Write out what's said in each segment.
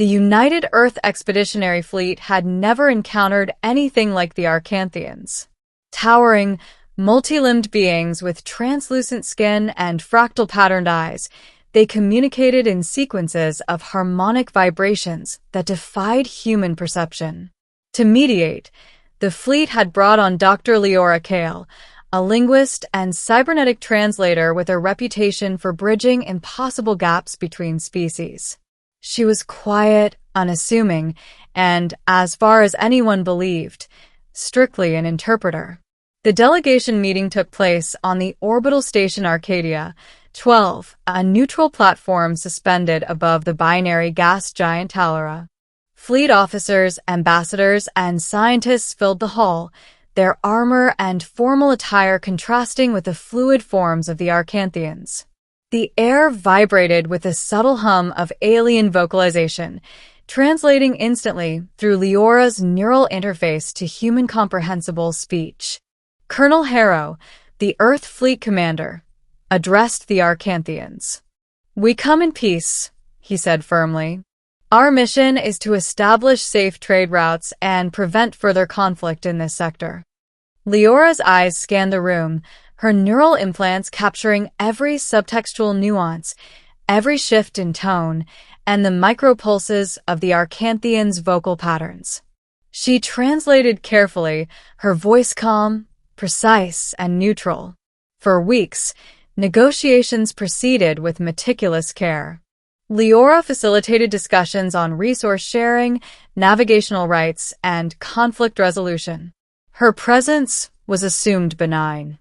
The United Earth Expeditionary Fleet had never encountered anything like the Arcanthians. Towering, multi-limbed beings with translucent skin and fractal-patterned eyes, they communicated in sequences of harmonic vibrations that defied human perception. To mediate, the fleet had brought on Dr. Leora Kale, a linguist and cybernetic translator with a reputation for bridging impossible gaps between species. She was quiet, unassuming, and, as far as anyone believed, strictly an interpreter. The delegation meeting took place on the orbital station Arcadia 12, a neutral platform suspended above the binary gas giant Talera. Fleet officers, ambassadors, and scientists filled the hall, their armor and formal attire contrasting with the fluid forms of the Arcanthians. The air vibrated with a subtle hum of alien vocalization, translating instantly through Leora's neural interface to human-comprehensible speech. Colonel Harrow, the Earth Fleet commander, addressed the Arcanthians. "We come in peace," he said firmly. "Our mission is to establish safe trade routes and prevent further conflict in this sector." Leora's eyes scanned the room, her neural implants capturing every subtextual nuance, every shift in tone, and the micropulses of the Arcanthians' vocal patterns. She translated carefully, her voice calm, precise, and neutral. For weeks, negotiations proceeded with meticulous care. Leora facilitated discussions on resource sharing, navigational rights, and conflict resolution. Her presence was assumed benign.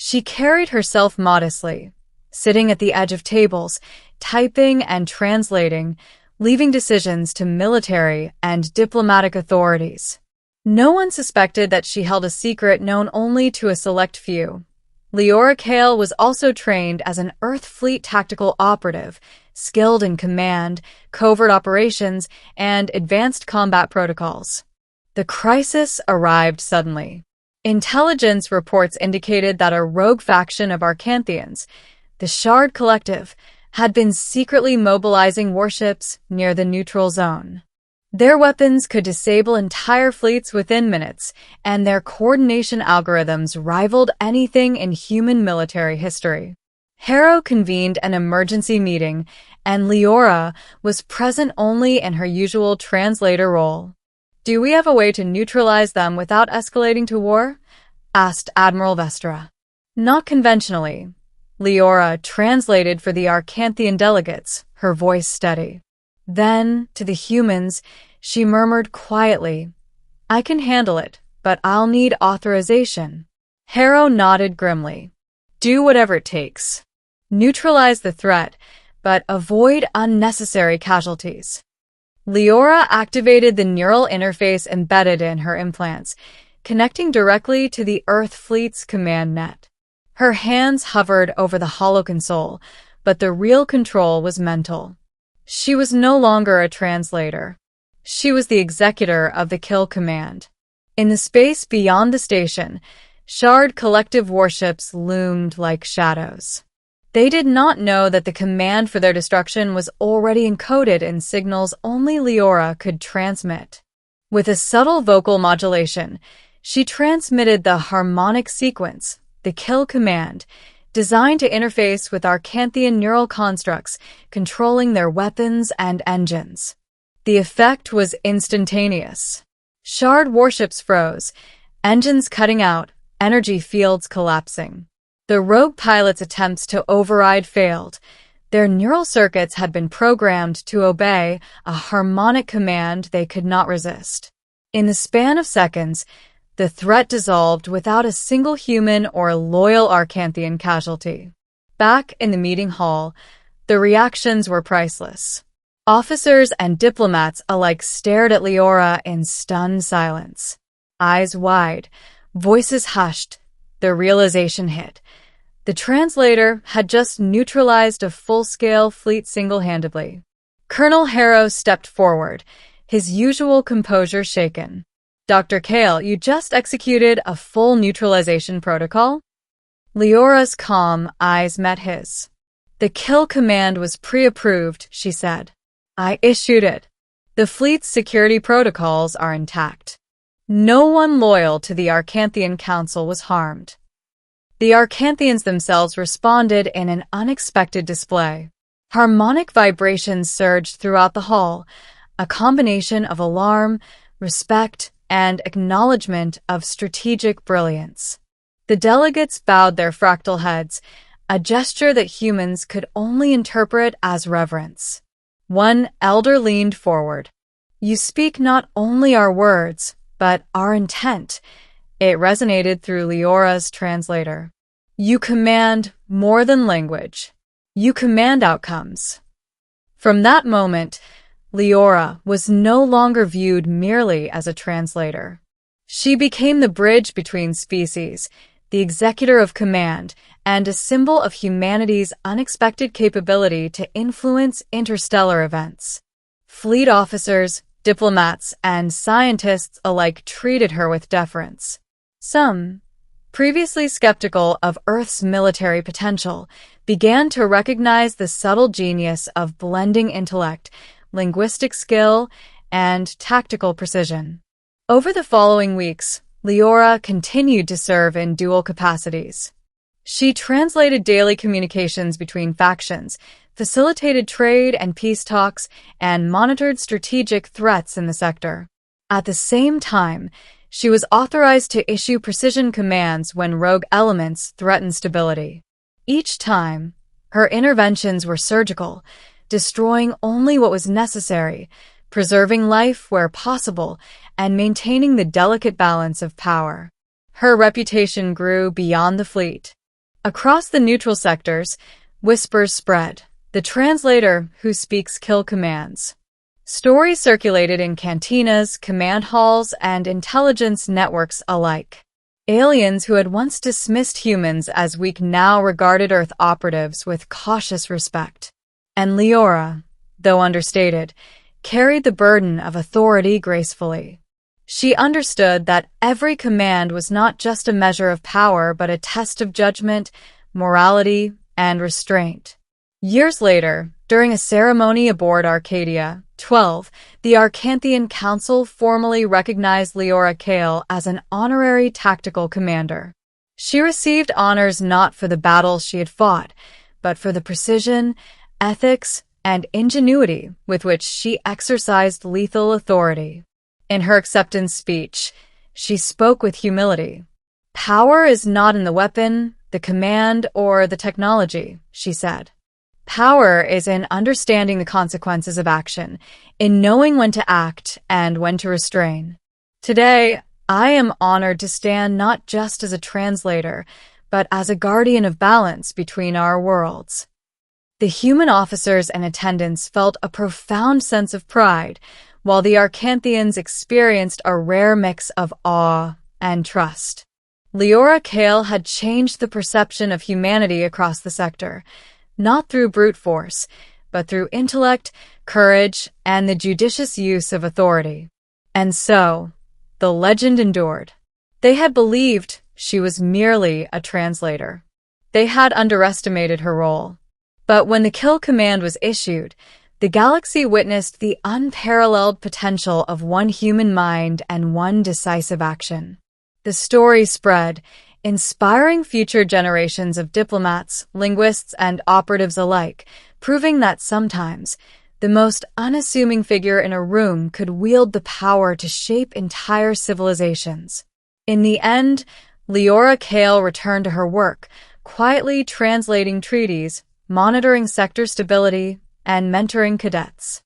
She carried herself modestly, sitting at the edge of tables, typing and translating, leaving decisions to military and diplomatic authorities. No one suspected that she held a secret known only to a select few. Leora Kale was also trained as an Earth Fleet tactical operative, skilled in command, covert operations, and advanced combat protocols. The crisis arrived suddenly. Intelligence reports indicated that a rogue faction of Arcanthians, the Shard Collective, had been secretly mobilizing warships near the neutral zone. Their weapons could disable entire fleets within minutes, and their coordination algorithms rivaled anything in human military history. Harrow convened an emergency meeting, and Leora was present only in her usual translator role. "Do we have a way to neutralize them without escalating to war?" asked Admiral Vestra. "Not conventionally." Leora translated for the Arcanthian delegates, her voice steady. Then, to the humans, she murmured quietly, "I can handle it, but I'll need authorization." Harrow nodded grimly. "Do whatever it takes. Neutralize the threat, but avoid unnecessary casualties." Leora activated the neural interface embedded in her implants, connecting directly to the Earth Fleet's command net. Her hands hovered over the hollow console, but the real control was mental. She was no longer a translator. She was the executor of the kill command. In the space beyond the station, Shard Collective warships loomed like shadows. They did not know that the command for their destruction was already encoded in signals only Leora could transmit. With a subtle vocal modulation, she transmitted the harmonic sequence, the kill command, designed to interface with Arcanthian neural constructs, controlling their weapons and engines. The effect was instantaneous. Shard warships froze, engines cutting out, energy fields collapsing. The rogue pilots' attempts to override failed. Their neural circuits had been programmed to obey a harmonic command they could not resist. In the span of seconds, the threat dissolved without a single human or loyal Arcanthian casualty. Back in the meeting hall, the reactions were priceless. Officers and diplomats alike stared at Leora in stunned silence. Eyes wide, voices hushed, the realization hit. The translator had just neutralized a full-scale fleet single-handedly. Colonel Harrow stepped forward, his usual composure shaken. "Dr. Kale, you just executed a full neutralization protocol?" Leora's calm eyes met his. "The kill command was pre-approved," she said. "I issued it. The fleet's security protocols are intact. No one loyal to the Arcanthian Council was harmed. The Arcanthians themselves responded in an unexpected display. Harmonic vibrations surged throughout the hall, a combination of alarm, respect, and acknowledgement of strategic brilliance. The delegates bowed their fractal heads, a gesture that humans could only interpret as reverence. One elder leaned forward. "You speak not only our words, but our intent." It resonated through Leora's translator. "You command more than language. You command outcomes." From that moment, Leora was no longer viewed merely as a translator. She became the bridge between species, the executor of command, and a symbol of humanity's unexpected capability to influence interstellar events. Fleet officers, diplomats, and scientists alike treated her with deference. Some, previously skeptical of Earth's military potential, began to recognize the subtle genius of blending intellect, linguistic skill, and tactical precision. Over the following weeks, Leora continued to serve in dual capacities. She translated daily communications between factions, facilitated trade and peace talks, and monitored strategic threats in the sector. At the same time, she was authorized to issue precision commands when rogue elements threatened stability. Each time, her interventions were surgical, destroying only what was necessary, preserving life where possible, and maintaining the delicate balance of power. Her reputation grew beyond the fleet. Across the neutral sectors, whispers spread. The translator who speaks kill commands. Stories circulated in cantinas, command halls, and intelligence networks alike. Aliens who had once dismissed humans as weak now regarded Earth operatives with cautious respect. And Leora, though understated, carried the burden of authority gracefully. She understood that every command was not just a measure of power but a test of judgment, morality, and restraint. Years later, during a ceremony aboard Arcadia 12, the Arcanthian Council formally recognized Leora Kale as an honorary tactical commander. She received honors not for the battles she had fought, but for the precision, ethics, and ingenuity with which she exercised lethal authority. In her acceptance speech, she spoke with humility. "Power is not in the weapon, the command, or the technology," she said. "Power is in understanding the consequences of action, in knowing when to act and when to restrain. Today, I am honored to stand not just as a translator, but as a guardian of balance between our worlds." The human officers and attendants felt a profound sense of pride, while the Arcanthians experienced a rare mix of awe and trust. Leora Kale had changed the perception of humanity across the sector, not through brute force, but through intellect, courage, and the judicious use of authority. And so, the legend endured. They had believed she was merely a translator. They had underestimated her role. But when the kill command was issued, the galaxy witnessed the unparalleled potential of one human mind and one decisive action. The story spread, inspiring future generations of diplomats, linguists, and operatives alike, proving that sometimes the most unassuming figure in a room could wield the power to shape entire civilizations. In the end, Leora Kale returned to her work, quietly translating treaties, monitoring sector stability, and mentoring cadets.